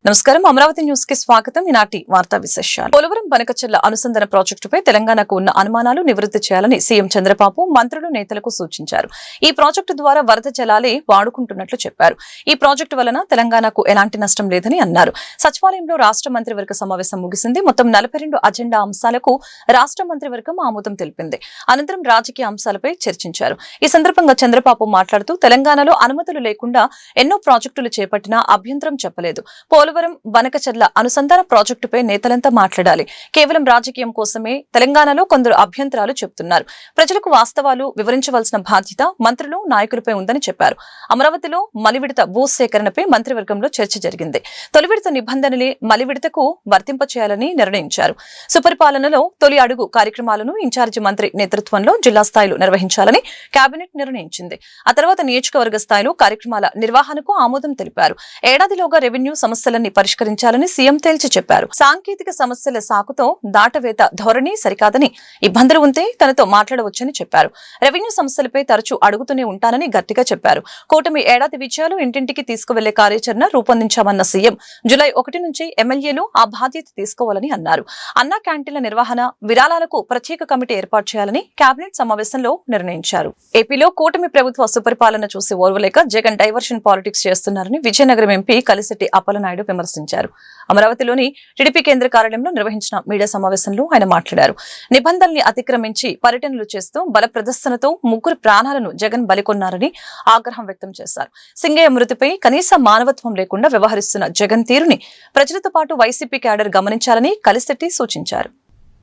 నమస్కారం అమరావతి న్యూస్ కి స్వాగతం. ఈనాటి వార్తా విశేషాలు. పోలవరం బనకచెర్ల అనుసంధాన ప్రాజెక్టుపై తెలంగాణకు ఉన్న అనుమానాలు నివృత్తి చేయాలని సీఎం చంద్రబాబు మంత్రులు నేతలకు సూచించారు. ఈ ప్రాజెక్టు ద్వారా వరద జలాలే వాడుకుంటున్నట్లు చెప్పారు. ఈ ప్రాజెక్టు వలన తెలంగాణకు ఎలాంటి నష్టం లేదని అన్నారు. సచివాలయంలో రాష్ట్ర మంత్రివర్గ సమావేశం ముగిసింది. మొత్తం 42 అజెండా అంశాలకు రాష్ట్ర మంత్రివర్గం ఆమోదం తెలిపింది. అనంతరం రాజకీయ అంశాలపై చర్చించారు. ఈ సందర్భంగా చంద్రబాబు మాట్లాడుతూ తెలంగాణలో అనుమతులు లేకుండా ఎన్నో ప్రాజెక్టులు చేపట్టినా అభ్యంతరం చెప్పలేదు. పోలవరం బనకచెర్ల అనుసంధాన ప్రాజెక్టుపై నేతలంతా మాట్లాడాలి. కేవలం రాజకీయం కోసమే తెలంగాణలో కొందరు అభ్యంతరాలు చెబుతున్నారు. ప్రజలకు వాస్తవాలు వివరించవలసిన బాధ్యత మంత్రులు నాయకులపై ఉందని చెప్పారు. అమరావతిలో మలివిడత భూ సేకరణపై మంత్రివర్గంలో చర్చ జరిగింది. తొలి విడత నిబంధనలే మలివిడతకు వర్తింపచేయాలని నిర్ణయించారు. సుపరిపాలనలో తొలి అడుగు కార్యక్రమాలను ఇన్ఛార్జి మంత్రి నేతృత్వంలో జిల్లా స్థాయిలో నిర్వహించాలని కేబినెట్ నిర్ణయించింది. ఆ తర్వాత నియోజకవర్గ స్థాయిలో కార్యక్రమాల నిర్వహణకు ఆమోదం తెలిపారు. ఏడాదిలోగా రెవెన్యూ సమస్యలన్నీ పరిష్కరించాలని సీఎం తేల్చి చెప్పారు. సాంకేతిక సమస్యల సాకుతో దాటవేత ధోరణి సరికాదని, ఇబ్బందులు ఉంటే తనతో మాట్లాడవచ్చని చెప్పారు. రెవెన్యూ సమస్యలపై తరచూ అడుగుతూనే ఉంటానని గట్టిగా చెప్పారు. కూటమి ఏడాది విజయాలు ఇంటింటికి తీసుకువెళ్లే కార్యాచరణ రూపొందించామన్న సీఎం జూలై 1 నుంచి ఎమ్మెల్యేలు ఆ బాధ్యత తీసుకోవాలని అన్నారు. అన్నా క్యాంటీన్ల నిర్వహణ, విరాళాలకు ప్రత్యేక కమిటీ ఏర్పాటు చేయాలని కేబినెట్ సమావేశంలో నిర్ణయించారు. ఏపీలో కూటమి ప్రభుత్వ సుపరిపాలన చూసి ఓర్వలేక జగన్ డైవర్షన్ పాలిటిక్స్ చేస్తున్నారని విజయనగరం ఎంపీ కలిశెట్టి అప్పలనాయుడు విమర్శించారు. అమరావతిలోని టీడీపీ కేంద్ర కార్యాలయంలో నిర్వహించిన మీడియా సమావేశంలో ఆయన మాట్లాడారు. నిబంధనల్ని అతిక్రమించి పర్యటనలు చేస్తూ బల ప్రదర్శనతో 3 ప్రాణాలను జగన్ బలికొన్నారని ఆగ్రహం వ్యక్తం చేశారు. సింగయ్య మృతిపై కనీస మానవత్వం లేకుండా వ్యవహరిస్తున్న జగన్ తీరుని ప్రజలతో పాటు వైసీపీ క్యాడర్ గమనించాలని కలిశెట్టి సూచించారు.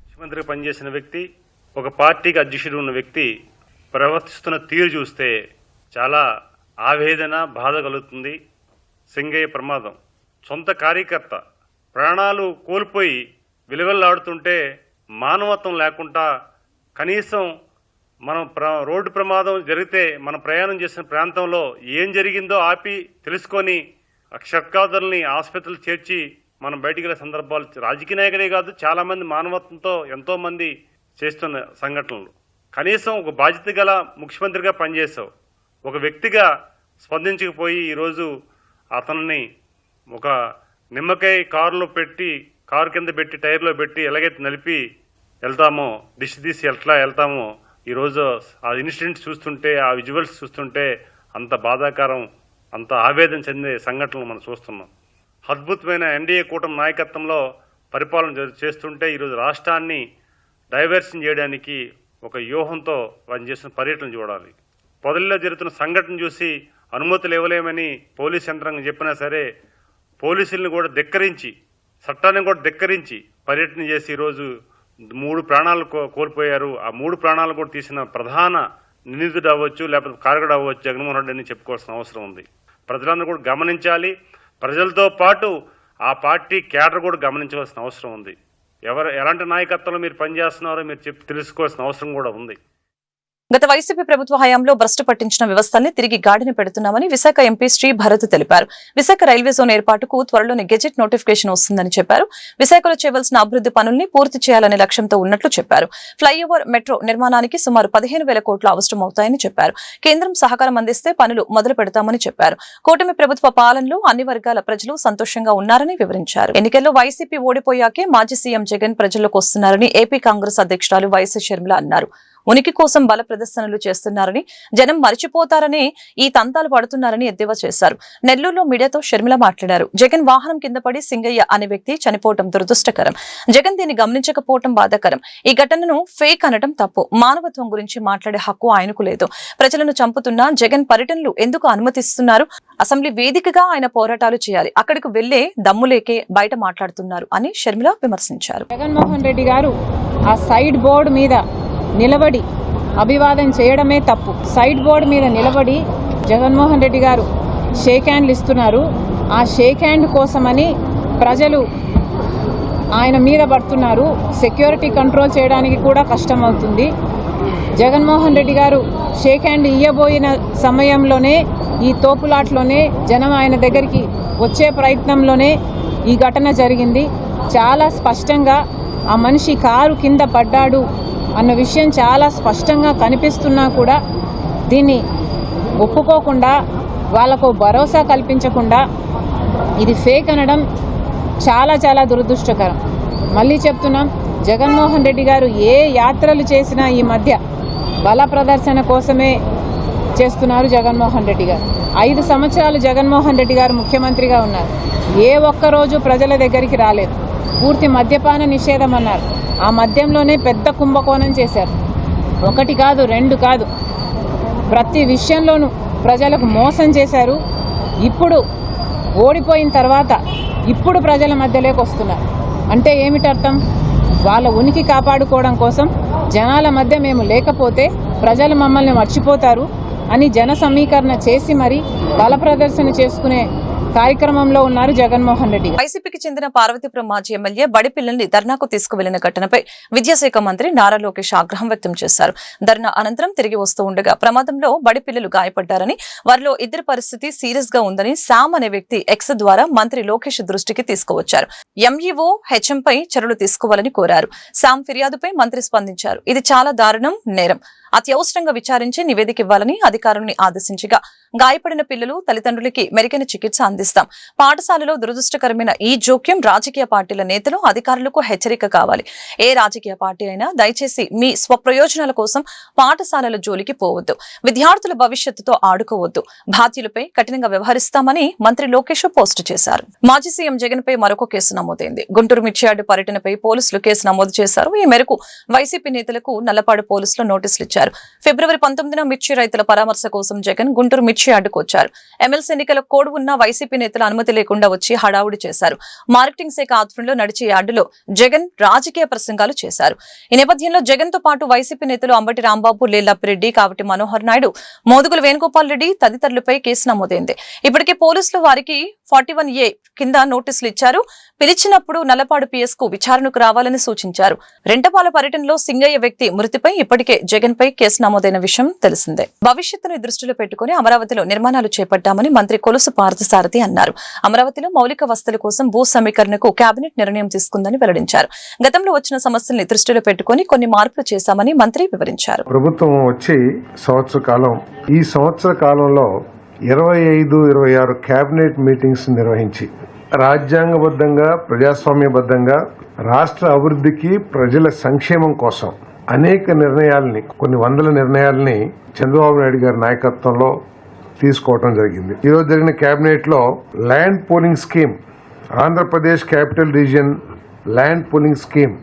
ముఖ్యమంత్రిగా పనిచేసిన వ్యక్తి, ఒక పార్టీకి అధ్యక్షుడు ఉన్న వ్యక్తి ప్రవర్తిస్తున్న తీరు చూస్తే చాలా ఆవేదన, బాధ కలుగుతుంది. సింగయ్య ప్రమాదం, సొంత కార్యకర్త ప్రాణాలు కోల్పోయి విలువెల్లాడుతుంటే మానవత్వం లేకుండా కనీసం మనం రోడ్డు ప్రమాదం జరిగితే మనం ప్రయాణం చేసిన ప్రాంతంలో ఏం జరిగిందో ఆపి తెలుసుకొని క్షతగాతుల్ని ఆసుపత్రులు చేర్చి మనం బయటికి వెళ్ళే సందర్భాలు రాజకీయ నాయకులే కాదు, చాలామంది మానవత్వంతో ఎంతోమంది చేస్తున్న సంఘటనలు. కనీసం ఒక బాధ్యత గల ముఖ్యమంత్రిగా పనిచేసావు, ఒక వ్యక్తిగా స్పందించకపోయి ఈరోజు అతన్ని ఒక నిమ్మకాయ కారు కింద పెట్టి టైర్లో పెట్టి ఎలాగైతే నలిపి వెళ్తామో, దిష్టి తీసి ఎట్లా వెళ్తామో, ఈరోజు ఆ ఇన్సిడెంట్ చూస్తుంటే, ఆ విజువల్స్ చూస్తుంటే అంత బాధాకరం, అంత ఆవేదన చెందే సంఘటనలు మనం చూస్తున్నాం. అద్భుతమైన ఎన్డీఏ కూటమి నాయకత్వంలో పరిపాలన చేస్తుంటే ఈరోజు రాష్ట్రాన్ని డైవర్షన్ చేయడానికి ఒక వ్యూహంతో వాళ్ళు చేసిన పర్యటన చూడాలి. పొదల్లో జరుగుతున్న సంఘటన చూసి అనుమతులు ఇవ్వలేమని పోలీస్ యంత్రాంగం చెప్పినా సరే పోలీసుల్ని కూడా ధిక్కరించి, చట్టాన్ని కూడా ధిక్కరించి పర్యటన చేసి ఈరోజు 3 ప్రాణాలు కోల్పోయారు. ఆ 3 ప్రాణాలు కూడా తీసిన ప్రధాన నిందితుడు అవ్వచ్చు, లేకపోతే కారకుడు అవ్వచ్చు జగన్మోహన్ రెడ్డి అని చెప్పుకోవాల్సిన అవసరం ఉంది. ప్రజలందరూ కూడా గమనించాలి. ప్రజలతో పాటు ఆ పార్టీ క్యాడర్ కూడా గమనించవలసిన అవసరం ఉంది. ఎలాంటి నాయకత్వంలో మీరు పనిచేస్తున్నారో మీరు తెలుసుకోవాల్సిన అవసరం కూడా ఉంది. గత వైసీపీ ప్రభుత్వ హయాంలో భ్రష్టు పట్టించిన వ్యవస్థల్ని తిరిగి గాడిన పెడుతున్నామని విశాఖ ఎంపీ శ్రీ భరత్ తెలిపారు. విశాఖ రైల్వే జోన్ ఏర్పాటుకు త్వరలోనే గెజెట్ నోటిఫికేషన్ వస్తుందని చెప్పారు. విశాఖలో చేయవలసిన అభివృద్ధి పనుల్ని పూర్తి చేయాలనే లక్ష్యంతో ఉన్నట్లు చెప్పారు. ఫ్లైఓవర్, మెట్రో నిర్మాణానికి సుమారు 15,000 కోట్లు అవసరమవుతాయని చెప్పారు. కేంద్రం సహకారం అందిస్తే పనులు మొదలు పెడతామని చెప్పారు. కూటమి ప్రభుత్వ పాలనలో అన్ని వర్గాల ప్రజలు సంతోషంగా ఉన్నారని వివరించారు. ఎన్నికల్లో వైసీపీ ఓడిపోయాకే మాజీ సీఎం జగన్ ప్రజల్లోకి వస్తున్నారని ఏపీ కాంగ్రెస్ అధ్యక్షురాలు వైఎస్ షర్మిల అన్నారు. ఉనికి కోసం బల ప్రదర్శనలు చేస్తున్నారని, జనం మరిచిపోతారని ఈ తంతాలు పడుతున్నారని ఎద్దేవా చేశారు. నెల్లూరులో మీడియాతో షర్మిల మాట్లాడారు. జగన్ వాహనం కింద పడి సింగయ్య అనే వ్యక్తి చనిపోవడం దురదృష్టకరం. జగన్ దీన్ని గమనించకపోవడం బాధాకరం. ఈ ఘటనను ఫేక్ అనడం తప్పు. మానవత్వం గురించి మాట్లాడే హక్కు ఆయనకు లేదు. ప్రజలను చంపుతున్న జగన్ పర్యటనలు ఎందుకు అనుమతిస్తున్నారు? అసెంబ్లీ వేదికగా ఆయన పోరాటాలు చేయాలి. అక్కడికి వెళ్లే దమ్ములేకే బయట మాట్లాడుతున్నారు అని షర్మిల విమర్శించారు. జగన్మోహన్ రెడ్డి గారు ఆ సైడ్ బోర్డు మీద నిలబడి అభివాదం చేయడమే తప్పు. సైడ్ బోర్డు మీద నిలబడి జగన్మోహన్ రెడ్డి గారు షేక్ హ్యాండ్లు ఇస్తున్నారు. ఆ షేక్ హ్యాండ్ కోసమని ప్రజలు ఆయన మీద పడుతున్నారు. సెక్యూరిటీ కంట్రోల్ చేయడానికి కూడా కష్టం అవుతుంది. జగన్మోహన్ రెడ్డి గారు షేక్ హ్యాండ్ ఇయ్యబోయిన సమయంలోనే, ఈ తోపులాట్లోనే, జనం ఆయన దగ్గరికి వచ్చే ప్రయత్నంలోనే ఈ ఘటన జరిగింది. చాలా స్పష్టంగా ఆ మనిషి కారు కింద పడ్డాడు అన్న విషయం చాలా స్పష్టంగా కనిపిస్తున్నా కూడా దీన్ని ఒప్పుకోకుండా, వాళ్ళకు భరోసా కల్పించకుండా ఇది ఫేక్ అనడం చాలా చాలా దురదృష్టకరం. మళ్ళీ చెప్తున్నాం, జగన్మోహన్ రెడ్డి గారు ఏ యాత్రలు చేసినా ఈ మధ్య బల ప్రదర్శన కోసమే చేస్తున్నారు. జగన్మోహన్ రెడ్డి గారు 5 సంవత్సరాలు జగన్మోహన్ రెడ్డి గారు ముఖ్యమంత్రిగా ఉన్నారు. ఏ ఒక్కరోజు ప్రజల దగ్గరికి రాలేదు. పూర్తి మద్యపాన నిషేధం అన్నారు. ఆ మద్యంలోనే పెద్ద కుంభకోణం చేశారు. 1 కాదు 2 కాదు, ప్రతి విషయంలోనూ ప్రజలకు మోసం చేశారు. ఇప్పుడు ఓడిపోయిన తర్వాత ఇప్పుడు ప్రజల మధ్యలోకి వస్తున్నారు. అంటే ఏమిటి అర్థం? వాళ్ళ ఉనికి కాపాడుకోవడం కోసం జనాల మధ్య మేము లేకపోతే ప్రజలు మమ్మల్ని మర్చిపోతారు అని జన సమీకరణ చేసి మరి బల ప్రదర్శన చేసుకునే కార్యక్రమంలో ఉన్నారు జగన్మోహన్ రెడ్డి గారు. వైసీపీకి చెందిన పార్వతీపురం మాజీ ఎమ్మెల్యే బడి పిల్లల్ని ధర్నాకు తీసుకువెళ్లిన ఘటనపై విద్యాశాఖ మంత్రి నారా లోకేష్ ఆగ్రహం వ్యక్తం చేశారు. ధర్నా అనంతరం తిరిగి వస్తూ ఉండగా ప్రమాదంలో బడి పిల్లలు గాయపడ్డారని, వారిలో 2 పరిస్థితి సీరియస్ గా ఉందని శామ్ అనే వ్యక్తి ఎక్స్ ద్వారా మంత్రి లోకేష్ దృష్టికి తీసుకువచ్చారు. ఎంఈఓ హెచ్ఎంపై చర్యలు తీసుకోవాలని కోరారు. శామ్ ఫిర్యాదుపై మంత్రి స్పందించారు. ఇది చాలా దారుణం, నేరం. అత్యవసరంగా విచారించి నివేదిక ఇవ్వాలని అధికారుల్ని ఆదేశించగా గాయపడిన పిల్లలు తల్లిదండ్రులకి మెరుగైన చికిత్స అందిస్తాం. పాఠశాలలో దురదృష్టకరమైన ఈ జోక్యం రాజకీయ పార్టీల నేతలు, అధికారులకు హెచ్చరిక కావాలి. ఏ రాజకీయ పార్టీ అయినా దయచేసి మీ స్వప్రయోజనాల కోసం పాఠశాలల జోలికి పోవద్దు. విద్యార్థుల భవిష్యత్తుతో ఆడుకోవద్దు. బాధ్యులపై కఠినంగా వ్యవహరిస్తామని మంత్రి లోకేష్ పోస్టు చేశారు. మాజీ సీఎం జగన్ పై మరొక కేసు నమోదైంది. గుంటూరు మిర్చియార్డు పర్యటనపై పోలీసులు కేసు నమోదు చేశారు. ఈ మేరకు వైసీపీ నేతలకు నల్లపాడు పోలీసులు నోటీసులు ఇచ్చారు. ఫిబ్రవరి 19న మిర్చి రైతుల పరామర్శ కోసం జగన్ గుంటూరు మిర్చియార్డుకు వచ్చారు. ఎమ్మెల్సీ ఎన్నికల కోడ్ ఉన్న వైసీపీ నేతల అనుమతి లేకుండా వచ్చి హడావుడి చేశారు. మార్కెటింగ్ శాఖ ఆధ్వర్యంలో నడిచే యార్డులో జగన్ రాజకీయ ప్రసంగాలు చేశారు. ఈ నేపథ్యంలో జగన్ తో పాటు వైసీపీ నేతలు అంబటి రాంబాబు, లేల్లాపిరెడ్డి, కావటి మనోహర్ నాయుడు, మోదుగుల వేణుగోపాల్ రెడ్డి తదితరులపై కేసు నమోదైంది. ఇప్పటికే పోలీసులు వారికి 41A కింద నోటీసులు ఇచ్చారు. పిలిచినప్పుడు నల్లపాడు పిఎస్ కు విచారణకు రావాలని సూచించారు. రెంటపాల పర్యటనలో సింగయ్య వ్యక్తి మృతిపై ఇప్పటికే జగన్ పై కేసు నమోదైన విషయం తెలిసిందే. భవిష్యత్తును దృష్టిలో పెట్టుకుని అమరావతిలో నిర్మాణాలు చేపట్టామని మంత్రి కొలుసు పార్థసారథి అన్నారు. అమరావతిలో మౌలిక వసతుల కోసం భూ సమీకరణకు కేబినెట్ నిర్ణయం తీసుకుందని వెల్లడించారు. గతంలో వచ్చిన సమస్యల్ని దృష్టిలో పెట్టుకుని కొన్ని మార్పులు చేశామని మంత్రి వివరించారు. ప్రభుత్వం వచ్చి సంవత్సర కాలం, ఈ సంవత్సర కాలంలో 25-26 కేబినెట్ మీటింగ్స్ నిర్వహించి రాజ్యాంగబద్ధంగా, ప్రజాస్వామ్యబద్ధంగా రాష్ట్ర అభివృద్ధికి, ప్రజల సంక్షేమం కోసం అనేక నిర్ణయాల్ని, కొన్ని వందల నిర్ణయాల్ని చంద్రబాబు నాయుడు గారి నాయకత్వంలో తీసుకోవడం జరిగింది. ఈరోజు జరిగిన కేబినెట్ లో land pooling scheme, Andhra Pradesh capital region land pooling scheme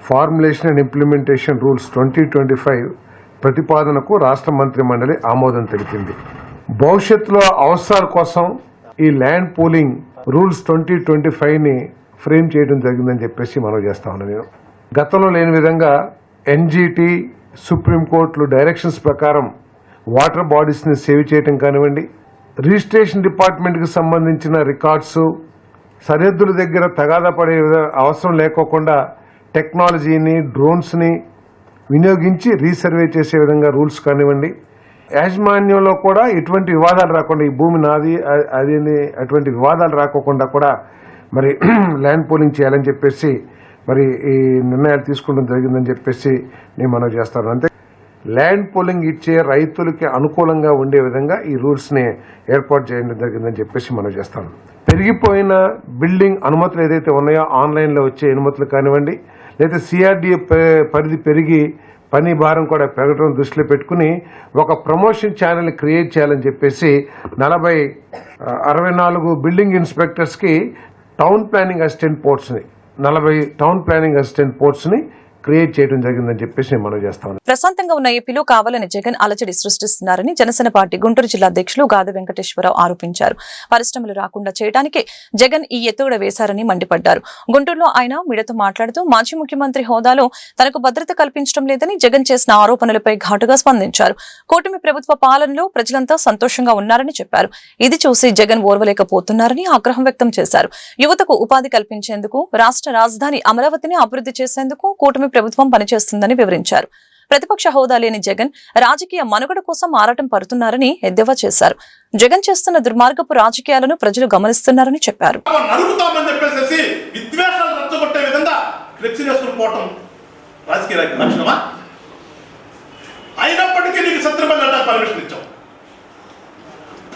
formulation and implementation rules 2025 ప్రతిపాదనకు రాష్ట్ర మంత్రి మండలి ఆమోదం తెలిపింది. భవిష్యత్తులో అవసరాల కోసం ఈ ల్యాండ్ పూలింగ్ రూల్స్ 2025ని ఫ్రేమ్ చేయడం జరిగిందని చెప్పేసి మనం చేస్తా ఉన్నాను. నేను గతంలో లేని విధంగా ఎన్జిటి, సుప్రీంకోర్టులు డైరెక్షన్స్ ప్రకారం వాటర్ బాడీస్ని సేవ్ చేయడం కానివ్వండి, రిజిస్ట్రేషన్ డిపార్ట్మెంట్కి సంబంధించిన రికార్డ్స్ సరిహద్దుల దగ్గర తగాదా పడే అవసరం లేకోకుండా టెక్నాలజీని, డ్రోన్స్ని వినియోగించి రీసర్వే చేసే విధంగా రూల్స్ కానివ్వండి, యాజమాన్యంలో కూడా ఎటువంటి వివాదాలు రాకుండా, ఈ భూమి నాది అది అటువంటి వివాదాలు రాకోకుండా కూడా మరి ల్యాండ్ పూలింగ్ చేయాలని చెప్పేసి మరి ఈ నిర్ణయాలు తీసుకోవడం జరిగిందని చెప్పేసి నేను మనవి చేస్తాను. అంతే, ల్యాండ్ పూలింగ్ ఇచ్చే రైతులకి అనుకూలంగా ఉండే విధంగా ఈ రూల్స్ని ఏర్పాటు చేయడం జరిగిందని చెప్పేసి మనవి చేస్తాను. పెరిగిపోయిన బిల్డింగ్ అనుమతులు ఏదైతే ఉన్నాయో, ఆన్లైన్లో వచ్చే అనుమతులు కానివ్వండి, లేదా సిఆర్డీఏ పరిధి పెరిగి పని భారం కూడా పెరగడం దృష్టిలో పెట్టుకుని ఒక ప్రమోషన్ ఛానల్ క్రియేట్ చేయాలని చెప్పేసి 64 బిల్డింగ్ ఇన్స్పెక్టర్స్కి టౌన్ ప్లానింగ్ అసిస్టెంట్ పోస్ట్ని 40 టౌన్ ప్లానింగ్ అసిస్టెంట్ పోస్ట్ని క్రియేట్ చేయడం జరిగిందని చెప్పేసి మనం చేస్తాం. ప్రశాంతంగా ఉన్న ఏపీలో కావాలని జగన్ అలజడి సృష్టిస్తున్నారని జనసేన పార్టీ గుంటూరు జిల్లా అధ్యక్షులు గాది వెంకటేశ్వరరావు ఆరోపించారు. పరిశ్రమలు రాకుండా చేయడానికే జగన్ ఈ ఎత్తుగడ వేశారని మండిపడ్డారు. గుంటూరులో ఆయన మీడియాతో మాట్లాడుతూ మాజీ ముఖ్యమంత్రి హోదాలో తనకు భద్రత కల్పించడం లేదని జగన్ చేసిన ఆరోపణలపై ఘాటుగా స్పందించారు. కూటమి ప్రభుత్వ పాలనలో ప్రజలంతా సంతోషంగా ఉన్నారని చెప్పారు. ఇది చూసి జగన్ ఓర్వలేకపోతున్నారని ఆగ్రహం వ్యక్తం చేశారు. యువతకు ఉపాధి కల్పించేందుకు, రాష్ట్ర రాజధాని అమరావతిని అభివృద్ధి చేసేందుకు కూటమి ప్రభుత్వం పనిచేస్తుందని వివరించారు. ప్రతిపక్ష హోదా లేని జగన్ రాజకీయ మనుగడ కోసం ఆరాటం పడుతున్నారని ఎద్దేవా చేశారు. జగన్ చేస్తున్న దుర్మార్గపు రాజకీయాలను ప్రజలు గమనిస్తున్నారని చెప్పారు.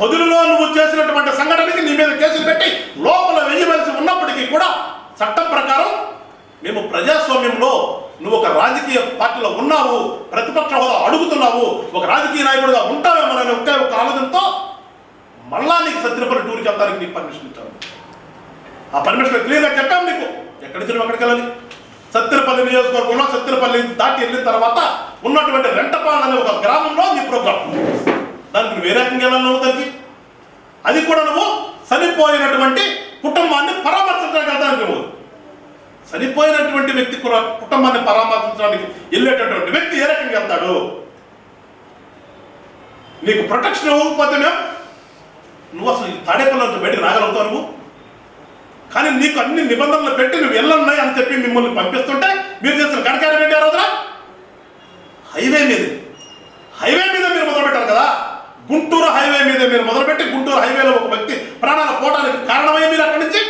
పొదులులో నువ్వు చేసినటువంటి సంఘటనకి నీ మీద కేసులు పెట్టి లోపల వెయ్యవలసి ఉన్నప్పటికీ కూడా చట్టం ప్రకారం మేము ప్రజాస్వామ్యంలో నువ్వు ఒక రాజకీయ పార్టీలో ఉన్నావు, ప్రతిపక్ష హోదా అడుగుతున్నావు, ఒక రాజకీయ నాయకుడిగా ఉంటావేమోనని ఒకే ఒక ఆలోచనతో మళ్ళా నీకు సత్యనపల్లి టూర్కి వెళ్తానికి నీకు పర్మిషన్ ఇచ్చాను. ఆ పర్మిషన్ క్లియర్గా చెప్పాము నీకు, ఎక్కడి నుంచి ఎక్కడికి వెళ్ళాలి. సత్యనపల్లి నియోజకవర్గంలో సత్యనపల్లి దాటి వెళ్ళిన తర్వాత ఉన్నటువంటి రెంటపాలెం అనే ఒక గ్రామంలో నీ ప్రోగ్రాం, దానికి వేరే రకంగా వెళ్ళాలి నువ్వు. దానికి అది కూడా నువ్వు చనిపోయినటువంటి కుటుంబాన్ని పరామర్శించడానికి వెళ్తానికి నువ్వు. చనిపోయినటువంటి వ్యక్తి కుటుంబాన్ని పరామర్శించడానికి వెళ్ళేటటువంటి వ్యక్తి ఏ రకంగా వెళ్తాడు? నీకు ప్రొటెక్షన్ ఇవ్వకపోతే నువ్వు అసలు తాడేపల్లి నుంచి బయటికి రాగలుగుతావు నువ్వు. కానీ నీకు అన్ని నిబంధనలు పెట్టి నువ్వు వెళ్ళన్నాయి అని చెప్పి మిమ్మల్ని పంపిస్తుంటే మీరు చేసిన గణకారం ఏంటి? ఆ రోజున హైవే మీద మీరు మొదలుపెట్టారు కదా. గుంటూరు హైవే మీద మీరు మొదలుపెట్టి గుంటూరు హైవేలో ఒక వ్యక్తి ప్రాణాలు పోవడానికి కారణమై మీరు అక్కడి నుంచి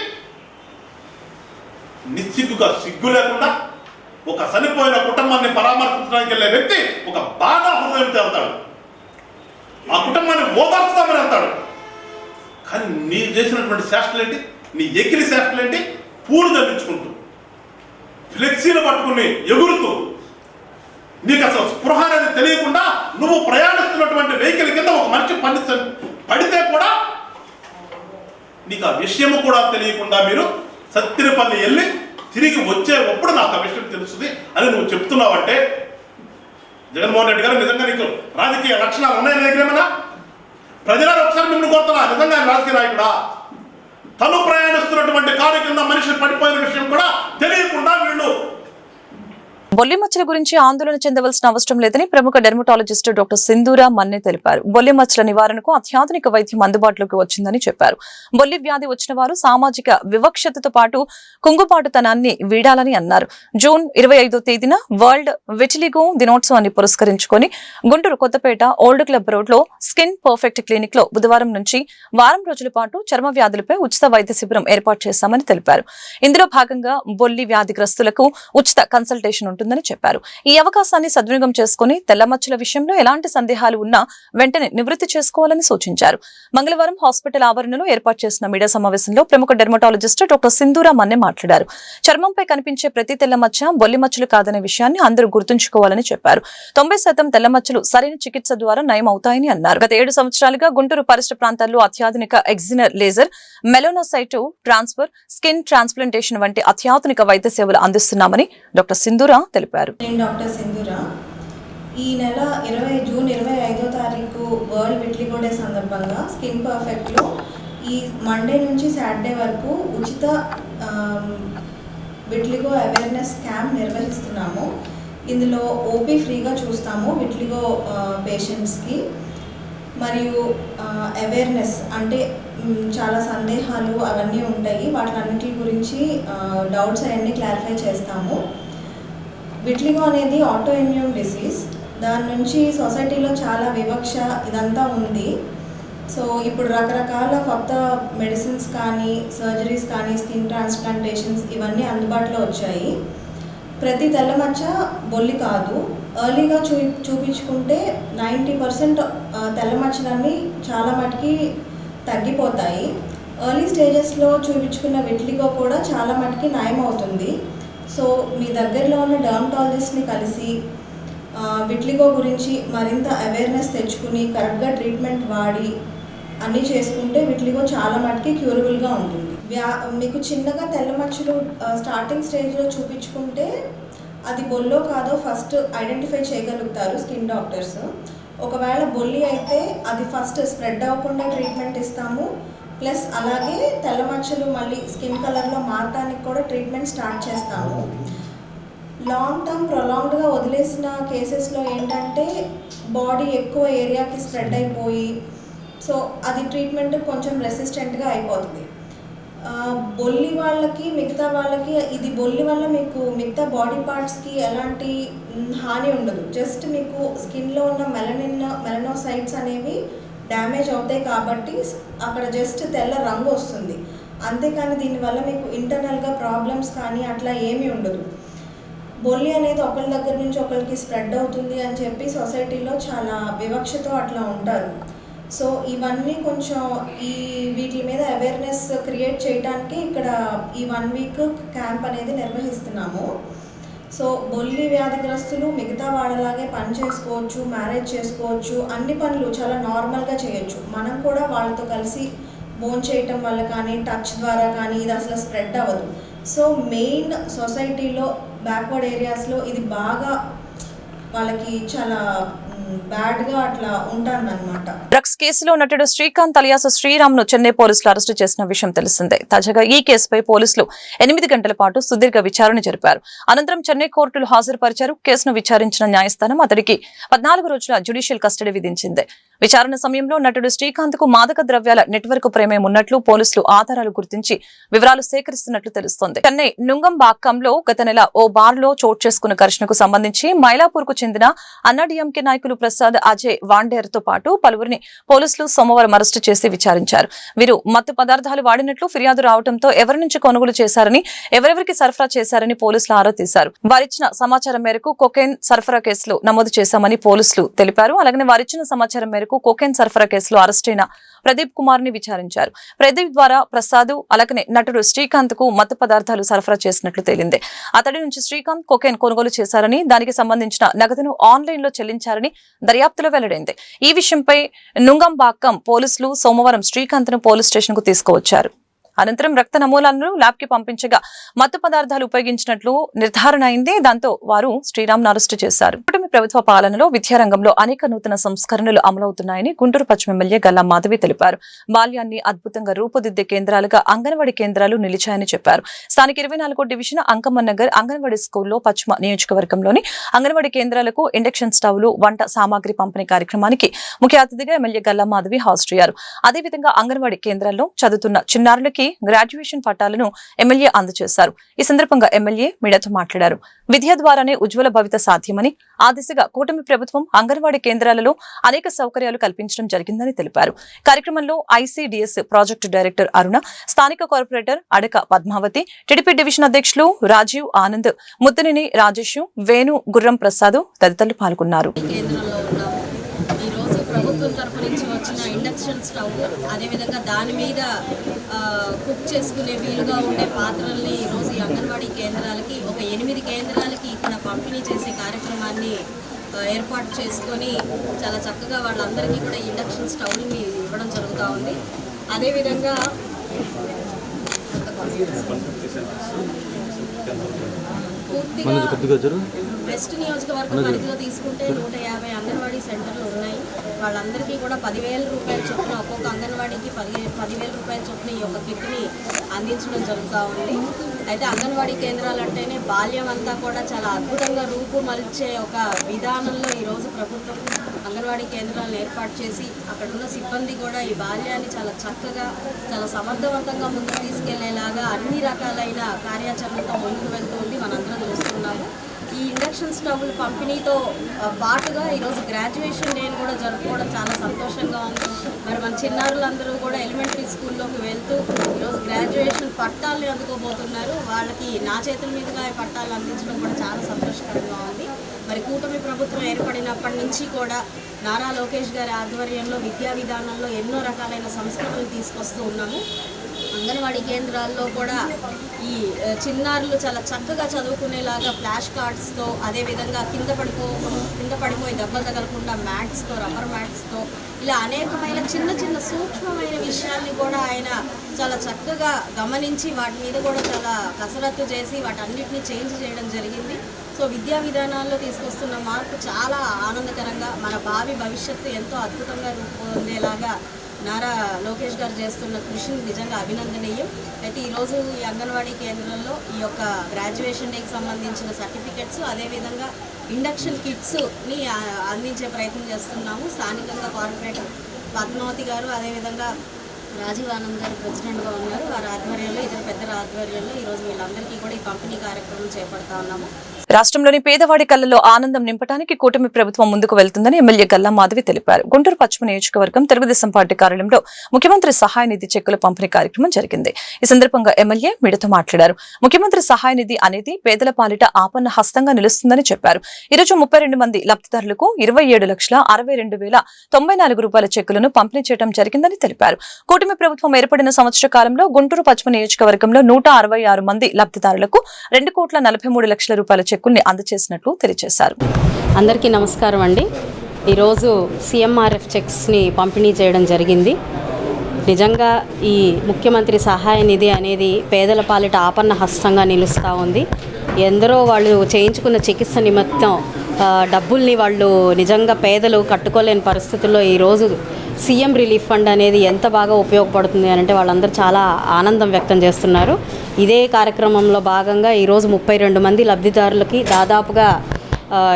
నిస్సిగ్గుగా, సిగ్గు లేకుండా ఒక చనిపోయిన కుటుంబాన్ని పరామర్శించడానికి వెళ్ళే వ్యక్తి ఒక బాగా హృదయంతో వెళ్తాడు, ఆ కుటుంబాన్ని ఓదార్చుతామని వెళ్తాడు. కానీ నీ చేసినటువంటి శాస్త్రాలు ఏంటి? నీ ఎగిరి శాస్త్రాలు ఏంటి? పూలు తగ్గించుకుంటూ, ఫ్లెక్సీలు పట్టుకుని ఎగురుతూ, నీకు అసలు స్పృహ అనేది తెలియకుండా నువ్వు ప్రయాణిస్తున్నటువంటి వెహికల్ కింద ఒక మనిషి పడితే కూడా నీకు ఆ విషయము కూడా తెలియకుండా మీరు సత్తినపల్లి వెళ్ళి తిరిగి వచ్చేటప్పుడు నాకు ఆ విషయం తెలుస్తుంది అని నువ్వు చెప్తున్నావంటే జగన్మోహన్ రెడ్డి గారు నిజంగా నీకు రాజకీయ లక్షణాలు ఉన్నాయని దగ్గరేమన్నా? ప్రజలను ఒకసారి మిమ్మల్ని కోరుతున్నా, నిజంగా రాజకీయ నాయకుడా? తను ప్రయాణిస్తున్నటువంటి కారు కింద మనిషి పడిపోయిన విషయం కూడా తెలియకుండా వీళ్ళు బొల్లి మచ్చల గురించి ఆందోళన చెందవలసిన అవసరం లేదని ప్రముఖ డెర్మటాలజిస్ట్ డాక్టర్ సింధూరా మన్నే తెలిపారు. బొల్లి మచ్చల నివారణకు అత్యాధునిక వైద్యం అందుబాటులోకి వచ్చిందని చెప్పారు. బొల్లి వ్యాధి వచ్చిన వారు సామాజిక వివక్షతతో పాటు కుంగుబాటుతనాన్ని వీడాలని అన్నారు. జూన్ 25వ తేదీన వరల్డ్ విటిలిగో దినోత్సవాన్ని పురస్కరించుకొని Guntur Kothapeta old club road లో స్కిన్ పర్ఫెక్ట్ క్లినిక్ లో బుధవారం నుంచి వారం రోజుల పాటు చర్మ వ్యాధులపై ఉచిత వైద్య శిబిరం ఏర్పాటు చేశామని తెలిపారు. ఇందులో భాగంగా బొల్లి వ్యాధిగ్రస్తులకు ఉచిత కన్సల్టేషన్ ఉంటుందని చెప్పారు. ఈ అవకాశాన్ని సద్వినియోగం చేసుకుని తెల్లమచ్చల విషయంలో ఎలాంటి సందేహాలు ఉన్నా వెంటనే నివృత్తి చేసుకోవాలని సూచించారు. మంగళవారం హాస్పిటల్ ఆవరణలో ఏర్పాటు చేసిన మీడియా సమావేశంలో ప్రముఖ డెర్మటాలజిస్ట్ డాక్టర్ సింధూరా మన్నే మాట్లాడారు. చర్మంపై కనిపించే ప్రతి తెల్లమచ్చ బొల్లి మచ్చలు కాదనే విషయాన్ని అందరూ గుర్తుంచుకోవాలని చెప్పారు. 90% తెల్లమచ్చలు సరైన చికిత్స ద్వారా నయం అవుతాయని అన్నారు. గత 7 సంవత్సరాలుగా గుంటూరు పరిసర ప్రాంతాల్లో అత్యాధునిక ఎగ్జినర్ లేజర్, మెలోనోసైటు ట్రాన్స్ఫర్, స్కిన్ ట్రాన్స్ప్లాంటేషన్ వంటి అత్యాధునిక వైద్య సేవలు అందిస్తున్నామని డాక్టర్ సింధూరా తెలిపారు. నేను డాక్టర్ సింధూరా. ఈ నెల జూన్ 25వ తారీఖు వరల్డ్ విటిలిగో డే సందర్భంగా స్కిన్ పర్ఫెక్ట్లో ఈ మండే నుంచి సాటర్డే వరకు ఉచిత విటిలిగో అవేర్నెస్ క్యాంప్ నిర్వహిస్తున్నాము. ఇందులో ఓపీ ఫ్రీగా చూస్తాము విటిలిగో పేషెంట్స్కి. మరియు అవేర్నెస్ అంటే చాలా సందేహాలు అవన్నీ ఉంటాయి, వాటిలన్నిటి గురించి డౌట్స్ అవన్నీ క్లారిఫై చేస్తాము. విటిలిగో అనేది ఆటో ఇమ్యూన్ డిసీజ్. దాని నుంచి సొసైటీలో చాలా వివక్ష ఇదంతా ఉంది. సో ఇప్పుడు రకరకాల కొత్త మెడిసిన్స్ కానీ సర్జరీస్ కానీ స్కిన్ ట్రాన్స్ప్లాంటేషన్స్ ఇవన్నీ అందుబాటులో వచ్చాయి. ప్రతి తెల్లమచ్చ బొల్లి కాదు. ఎర్లీగా చూపించుకుంటే 90% తెల్లమచ్చలన్నీ చాలా మటుకి తగ్గిపోతాయి. ఎర్లీ స్టేజెస్లో చూపించుకున్న విటిలిగో కూడా చాలా మటుకి నయం అవుతుంది. సో మీ దగ్గరలో ఉన్న డర్మటాలజిస్ట్ని కలిసి విటిలిగో గురించి మరింత అవేర్నెస్ తెచ్చుకుని కరెక్ట్గా ట్రీట్మెంట్ వాడి అన్నీ చేసుకుంటే విటిలిగో చాలా మటుకి క్యూరబుల్గా ఉంటుంది. మీకు చిన్నగా తెల్లమచ్చలు స్టార్టింగ్ స్టేజ్లో చూపించుకుంటే అది బొల్లో కాదో ఫస్ట్ ఐడెంటిఫై చేయగలుగుతారు స్కిన్ డాక్టర్స్. ఒకవేళ బొల్లి అయితే అది ఫస్ట్ స్ప్రెడ్ అవ్వకుండా ట్రీట్మెంట్ ఇస్తాము. ప్లస్ అలాగే తెల్లమచ్చలు మళ్ళీ స్కిన్ కలర్లో మారటానికి కూడా ట్రీట్మెంట్ స్టార్ట్ చేస్తాము. లాంగ్ టర్మ్ ప్రొలాంగ్డ్గా వదిలేసిన కేసెస్లో ఏంటంటే బాడీ ఎక్కువ ఏరియాకి స్ప్రెడ్ అయిపోయి సో అది ట్రీట్మెంట్ కొంచెం రెసిస్టెంట్గా అయిపోతుంది. బొల్లి వాళ్ళకి మిగతా వాళ్ళకి ఇది బొల్లి వల్ల మీకు మిగతా బాడీ పార్ట్స్కి ఎలాంటి హాని ఉండదు. జస్ట్ మీకు స్కిన్లో ఉన్న మెలనోసైట్స్ అనేవి డ్యామేజ్ అవుతాయి కాబట్టి అక్కడ జస్ట్ తెల్ల రంగు వస్తుంది. అంతేకాని దీనివల్ల మీకు ఇంటర్నల్గా ప్రాబ్లమ్స్ కానీ అట్లా ఏమీ ఉండదు. బొల్లి అనేది ఒకరి దగ్గర నుంచి ఒకరికి స్ప్రెడ్ అవుతుంది అని చెప్పి సొసైటీలో చాలా వివక్షతో అట్లా ఉంటారు. సో ఇవన్నీ కొంచెం వీటి మీద అవేర్నెస్ క్రియేట్ చేయడానికి ఇక్కడ ఈ 1 వీక్ క్యాంప్ అనేది నిర్వహిస్తున్నాము. సో బొల్లి వ్యాధిగ్రస్తులు మిగతా వాళ్ళలాగే పని చేసుకోవచ్చు, మ్యారేజ్ చేసుకోవచ్చు, అన్ని పనులు చాలా నార్మల్గా చేయొచ్చు. మనం కూడా వాళ్ళతో కలిసి భోంచేయటం వల్ల కానీ, టచ్ ద్వారా కానీ ఇది అసలు స్ప్రెడ్ అవ్వదు. సో మెయిన్ సొసైటీలో బ్యాక్వర్డ్ ఏరియాస్లో ఇది బాగా వాళ్ళకి చాలా బ్యాడ్గా అట్లా ఉంటుందన్నమాట. డ్రగ్స్ కేసులో నటుడు శ్రీకాంత్ అలియాస్ శ్రీరామ్ ను చెన్నై పోలీసులు అరెస్టు చేసిన విషయం తెలిసిందే. తాజాగా ఈ కేసుపై పోలీసులు 8 గంటల పాటు సుదీర్ఘ విచారణ జరిపారు. అనంతరం చెన్నై కోర్టులు హాజరుపరిచారు. కేసును విచారించిన న్యాయస్థానం అతడికి 14 రోజుల జ్యుడిషియల్ కస్టడీ విధించింది. విచారణ సమయంలో నటుడు శ్రీకాంత్ కు మాదక ద్రవ్యాల నెట్వర్క్ ప్రేమే ఉన్నట్లు పోలీసులు ఆధారాలు గుర్తించి వివరాలు సేకరిస్తున్నట్లు తెలుస్తోంది. చెన్నై నుంగంబాక్కంలో గత నెల ఓ బార్ లో చోటు చేసుకున్న ఘర్షణకు సంబంధించి మైలాపూర్ కు చెందిన అన్నాడీఎంకే నాయకులు ప్రసాద్, అజయ్ వాండేర్ తో పాటు పలువురిని పోలీసులు సోమవారం అరెస్టు చేసి విచారించారు. వీరు మత్తు పదార్థాలు వాడినట్లు ఫిర్యాదు రావడంతో ఎవరి నుంచి కొనుగోలు చేశారని, ఎవరెవరికి సరఫరా చేశారని పోలీసులు ఆరా తీశారు. వారిచ్చిన సమాచారం మేరకు కొకైన్ సరఫరా కేసులు నమోదు చేశామని పోలీసులు తెలిపారు. అలాగే వారిచ్చిన సమాచారం మేరకు కొకైన్ సరఫరా కేసులో అరెస్టైన ప్రదీప్ కుమార్ ని విచారించారు. ప్రదీప్ ద్వారా ప్రసాద్ అలాగే నటుడు శ్రీకాంత్ కు మత్తు పదార్థాలు సరఫరా చేసినట్లు తేలింది. అతడి నుంచి శ్రీకాంత్ కొకైన్ కొనుగోలు చేశారని, దానికి సంబంధించిన నగదును ఆన్లైన్ లో చెల్లించారని దర్యాప్తులో వెల్లడైంది. ఈ విషయంపై నుంగంబాక్కం పోలీసులు సోమవారం శ్రీకాంత్ ను పోలీస్ స్టేషన్ కు తీసుకువచ్చారు. అనంతరం రక్త నమూనాలను ల్యాబ్ కి పంపించగా మత్తు పదార్థాలు ఉపయోగించినట్లు నిర్ధారణ అయింది. దాంతో వారు శ్రీరామ్ ను అరెస్టు చేశారు. కూటమి ప్రభుత్వ పాలనలో విద్యారంగంలో అనేక నూతన సంస్కరణలు అమలవుతున్నాయని గుంటూరు పశ్చిమ ఎమ్మెల్యే గల్లా మాధవి తెలిపారు. బాల్యాన్ని అద్భుతంగా రూపుదిద్దే కేంద్రాలుగా అంగన్వాడీ కేంద్రాలు నిలిచాయని చెప్పారు. స్థానిక 24వ డివిజన్ అంకమ్మనగర్ అంగన్వాడీ స్కూల్లో పశ్చిమ నియోజకవర్గంలోని అంగన్వాడీ కేంద్రాలకు ఇండక్షన్ స్టవ్లు, వంట సామాగ్రి పంపిణీ కార్యక్రమానికి ముఖ్య అతిథిగా ఎమ్మెల్యే గల్లా మాధవి హాజరయ్యారు. అదేవిధంగా అంగన్వాడీ కేంద్రాల్లో చదువుతున్న చిన్నారులకి గ్రాడ్యుయేషన్ పట్టాలను ఎమ్మెల్యే అందజేశారు. ఈ సందర్భంగా ఎమ్మెల్యే మీడియాతో మాట్లాడారు. విద్య ద్వారానే ఉజ్వల భవిత సాధ్యమని, ఆ దిశగా కూటమి ప్రభుత్వం అంగన్వాడీ కేంద్రాలలో అనేక సౌకర్యాలు కల్పించడం జరిగిందని తెలిపారు. కార్యక్రమంలో ఐసీడీఎస్ ప్రాజెక్టు డైరెక్టర్ అరుణ, స్థానిక కార్పొరేటర్ అడక పద్మావతి, టీడీపీ డివిజన్ అధ్యక్షులు రాజీవ్ ఆనంద్, ముద్దనేని రాజేష్, వేణు, గుర్రం ప్రసాద్ తదితరులు పాల్గొన్నారు. ప్రభుత్వం తరపు నుంచి వచ్చిన ఇండక్షన్ స్టవ్, అదేవిధంగా దాని మీద కుక్ చేసుకునే వీలుగా ఉండే పాత్రల్ని ఈరోజు ఈ అంగన్వాడీ కేంద్రాలకి ఒక 8 కేంద్రాలకి ఇక్కడ పంపిణీ చేసే కార్యక్రమాన్ని ఏర్పాటు చేసుకొని చాలా చక్కగా వాళ్ళందరికీ కూడా ఇండక్షన్ స్టవ్ని ఇవ్వడం జరుగుతూ ఉంది. అదేవిధంగా పూర్తిగా వెస్ట్ నియోజకవర్గం పరిధిలో తీసుకుంటే 150 అంగన్వాడీ సెంటర్లు ఉన్నాయి. వాళ్ళందరికీ కూడా 10,000 రూపాయల చొప్పున ఒక్కొక్క అంగన్వాడీకి 10,000 రూపాయల చొప్పున ఈ యొక్క కిట్ని అందించడం జరుగుతూ ఉంది. అయితే అంగన్వాడీ కేంద్రాలు అంటేనే బాల్యం అంతా కూడా చాలా అద్భుతంగా రూపుమల్చే ఒక విధానంలో ఈరోజు ప్రభుత్వం అంగన్వాడీ కేంద్రాలను ఏర్పాటు చేసి అక్కడ ఉన్న సిబ్బంది కూడా ఈ బాల్యాన్ని చాలా చక్కగా, చాలా సమర్థవంతంగా ముందుకు తీసుకెళ్లేలాగా అన్ని రకాలైన కార్యాచరణతో ముందుకు వెళ్తుంది మనందరం చూస్తున్నాము. ఈ ఇండక్షన్ స్టవ్ల పంపిణీతో పాటుగా ఈరోజు గ్రాడ్యుయేషన్ డేని కూడా జరుపుకోవడం చాలా సంతోషంగా ఉంది. మరి మన చిన్నారులందరూ కూడా ఎలిమెంటరీ స్కూల్లోకి వెళ్తూ ఈరోజు గ్రాడ్యుయేషన్ పట్టాలని అందుకోబోతున్నారు. వాళ్ళకి నా చేతుల మీదుగా ఈ పట్టాలు అందించడం కూడా చాలా సంతోషకరంగా ఉంది. మరి కూటమి ప్రభుత్వం ఏర్పడినప్పటి నుంచి కూడా నారా లోకేష్ గారి ఆధ్వర్యంలో విద్యా విధానంలో ఎన్నో రకాలైన సంస్కరణలు తీసుకొస్తూ ఉన్నాము. అంగన్వాడీ కేంద్రాల్లో కూడా ఈ చిన్నారులు చాలా చక్కగా చదువుకునేలాగా ఫ్లాష్ కార్డ్స్తో, అదేవిధంగా కింద పడిపోయి దెబ్బలు తగలకుండా మ్యాట్స్తో, రబ్బర్ మ్యాట్స్తో, ఇలా అనేకమైన చిన్న చిన్న సూక్ష్మమైన విషయాల్ని కూడా ఆయన చాలా చక్కగా గమనించి వాటి మీద కూడా చాలా కసరత్తు చేసి వాటన్నిటిని చేంజ్ చేయడం జరిగింది. సో విద్యా విధానాల్లో తీసుకొస్తున్న మార్పు చాలా ఆనందకరంగా, మన భావి భవిష్యత్తు ఎంతో అద్భుతంగా రూపొందేలాగా నారా లోకేష్ గారు చేస్తున్న కృషిని నిజంగా అభినందనీయం. అయితే ఈరోజు ఈ అంగన్వాడీ కేంద్రంలో ఈ యొక్క గ్రాడ్యుయేషన్ డేకి సంబంధించిన సర్టిఫికెట్స్, అదేవిధంగా ఇండక్షన్ కిట్స్ని అందించే ప్రయత్నం చేస్తున్నాము. స్థానికంగా కార్పొరేటర్ పద్మావతి గారు, అదేవిధంగా రాజీవ్ ఆనంద్ గారు ప్రెసిడెంట్గా ఉన్నారు. వారి ఆధ్వర్యంలో, ఇతర పెద్దల ఆధ్వర్యంలో ఈరోజు వీళ్ళందరికీ కూడా ఈ పంపిణీ కార్యక్రమం చేపడతా ఉన్నాము. రాష్ట్రంలోని పేదవాడి కళ్లలో ఆనందం నింపడానికి కూటమి ప్రభుత్వం ముందుకు వెళ్తుందని ఎమ్మెల్యే గల్లా మాధవి తెలిపారు. గుంటూరు పశ్చిమ నియోజకవర్గం తెలుగుదేశం పార్టీ కార్యాలయంలో ముఖ్యమంత్రి సహాయ నిధి చెక్కుల పంపిణీ కార్యక్రమం జరిగింది. ఈ సందర్భంగా ఎమ్మెల్యే మీడియాతో మాట్లాడారు. ముఖ్యమంత్రి సహాయ నిధి అనేది పేదల పాలిట ఆపన్న హస్తంగా నిలుస్తుందని చెప్పారు. ఈరోజు 32 మంది లబ్ధిదారులకు 27,62,094 రూపాయల చెక్కులను పంపిణీ చేయడం జరిగిందని తెలిపారు. కూటమి ప్రభుత్వం ఏర్పడిన సంవత్సర కాలంలో గుంటూరు పశ్చిమ నియోజకవర్గంలో 166 మంది లబ్ధిదారులకు 2,43,00,000 రూపాయల చెక్కుల్ని అందజేసినట్లు తెలియజేశారు. అందరికీ నమస్కారం అండి. ఈరోజు సిఎంఆర్ఎఫ్ చెక్స్ని పంపిణీ చేయడం జరిగింది. నిజంగా ఈ ముఖ్యమంత్రి సహాయ నిధి అనేది పేదల పాలిట ఆపన్న హస్తంగా నిలుస్తూ ఉంది. ఎందరో వాళ్ళు చేయించుకున్న చికిత్స నిమిత్తం డబ్బుల్ని వాళ్ళు నిజంగా పేదలు కట్టుకోలేని పరిస్థితుల్లో ఈరోజు సీఎం రిలీఫ్ ఫండ్ అనేది ఎంత బాగా ఉపయోగపడుతుంది అని అంటే వాళ్ళందరూ చాలా ఆనందం వ్యక్తం చేస్తున్నారు. ఇదే కార్యక్రమంలో భాగంగా ఈరోజు 32 మంది లబ్ధిదారులకి దాదాపుగా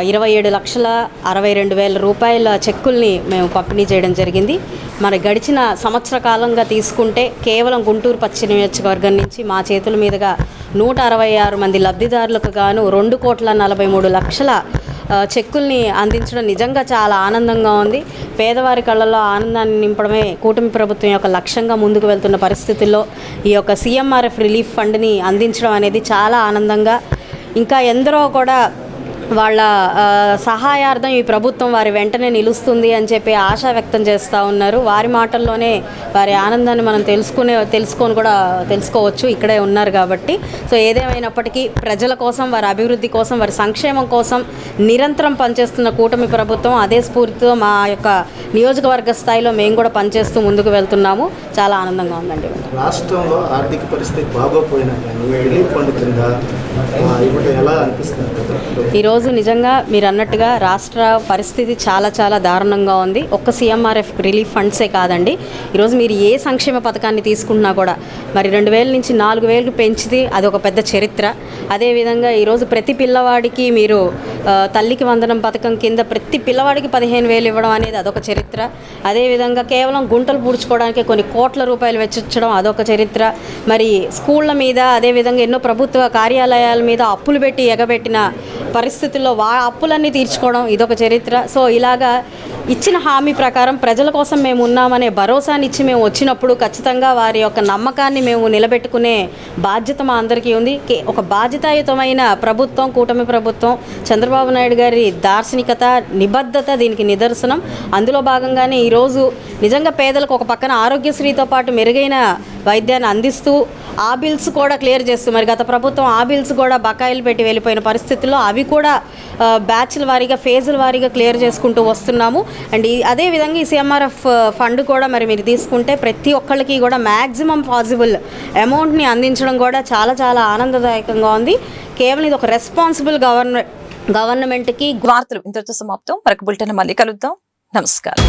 27,62,000 రూపాయల చెక్కుల్ని మేము పంపిణీ చేయడం జరిగింది. మరి గడిచిన సంవత్సర కాలంగా తీసుకుంటే కేవలం గుంటూరు పశ్చిమ నియోజకవర్గం నుంచి మా చేతుల మీదుగా 166 మంది లబ్ధిదారులకు గాను 2,43,00,000 చెక్కుల్ని అందించడం నిజంగా చాలా ఆనందంగా ఉంది. పేదవారి కళ్ళల్లో ఆనందాన్ని నింపడమే కూటమి ప్రభుత్వం యొక్క లక్ష్యంగా ముందుకు వెళ్తున్న పరిస్థితుల్లో ఈ యొక్క సిఎంఆర్ఎఫ్ రిలీఫ్ ఫండ్ని అందించడం అనేది చాలా ఆనందంగా, ఇంకా ఎందరో కూడా వాళ్ళ సహాయార్థం ఈ ప్రభుత్వం వారి వెంటనే నిలుస్తుంది అని చెప్పి ఆశ వ్యక్తం చేస్తూ ఉన్నారు. వారి మాటల్లోనే వారి ఆనందాన్ని మనం తెలుసుకోవచ్చు, ఇక్కడే ఉన్నారు కాబట్టి. సో ఏదేమైనప్పటికీ ప్రజల కోసం, వారి అభివృద్ధి కోసం, వారి సంక్షేమం కోసం నిరంతరం పనిచేస్తున్న కూటమి ప్రభుత్వం అదే స్ఫూర్తితో మా యొక్క నియోజకవర్గ స్థాయిలో మేము కూడా పనిచేస్తూ ముందుకు వెళ్తున్నాము. చాలా ఆనందంగా ఉందండి. రాష్ట్రంలో ఆర్థిక పరిస్థితి బాగోపోయినా కానీ రిలీఫ్ ఫండ్ కింద ఇవ్వడం ఎలా అనిపిస్తుంది? ఈరోజు నిజంగా మీరు అన్నట్టుగా రాష్ట్ర పరిస్థితి చాలా చాలా దారుణంగా ఉంది. ఒక్క సిఎంఆర్ఎఫ్ రిలీఫ్ ఫండ్సే కాదండి, ఈరోజు మీరు ఏ సంక్షేమ పథకాన్ని తీసుకుంటున్నా కూడా మరి 2,000 నుంచి 4,000కు పెంచితే అది ఒక పెద్ద చరిత్ర. అదేవిధంగా ఈరోజు ప్రతి పిల్లవాడికి మీరు తల్లికి వందనం పథకం కింద ప్రతి పిల్లవాడికి 15,000 ఇవ్వడం అనేది అదొక చరిత్ర. అదేవిధంగా కేవలం గుంటలు పూడ్చుకోవడానికి కొన్ని కోట్ల రూపాయలు వెచ్చించడం అదొక చరిత్ర. మరి స్కూళ్ళ మీద, అదేవిధంగా ఎన్నో ప్రభుత్వ కార్యాలయాల మీద అప్పులు పెట్టి ఎగబెట్టిన పరిస్థితుల్లో అప్పులన్నీ తీర్చుకోవడం ఇదొక చరిత్ర. సో ఇలాగా ఇచ్చిన హామీ ప్రకారం ప్రజల కోసం మేము ఉన్నామనే భరోసాని ఇచ్చి మేము వచ్చినప్పుడు ఖచ్చితంగా వారి యొక్క నమ్మకాన్ని మేము నిలబెట్టుకునే బాధ్యత మా అందరికీ ఉంది. ఒక బాధ్యతాయుతమైన ప్రభుత్వం కూటమి ప్రభుత్వం, చంద్రబాబు నాయుడు గారి దార్శనికత, నిబద్ధత దీనికి నిదర్శనం. అందులో భాగంగానే ఈరోజు నిజంగా పేదలకు ఒక పక్కన ఆరోగ్యశ్రీతో పాటు మెరుగైన వైద్యాన్ని అందిస్తూ ఆ బిల్స్ కూడా క్లియర్ చేస్తూ, మరి గత ప్రభుత్వం ఆ బిల్స్ కూడా బకాయిలు పెట్టి వెళ్ళిపోయిన పరిస్థితుల్లో అవి కూడా బ్యాచ్ల వారీగా, ఫేజుల వారీగా క్లియర్ చేసుకుంటూ వస్తున్నాము. అండ్ అదేవిధంగా ఈ సిఎంఆర్ఎఫ్ ఫండ్ కూడా మరి మీరు తీసుకుంటే ప్రతి ఒక్కళ్ళకి కూడా మ్యాక్సిమం పాసిబుల్ అమౌంట్ని అందించడం కూడా చాలా చాలా ఆనందదాయకంగా ఉంది. కేవలం ఇది ఒక రెస్పాన్సిబుల్ గవర్నమెంట్కి. వార్తలు ఇంతటితో సమాప్తం. మరొక బులెటిన్ మళ్ళీ కలుద్దాం. నమస్కారం.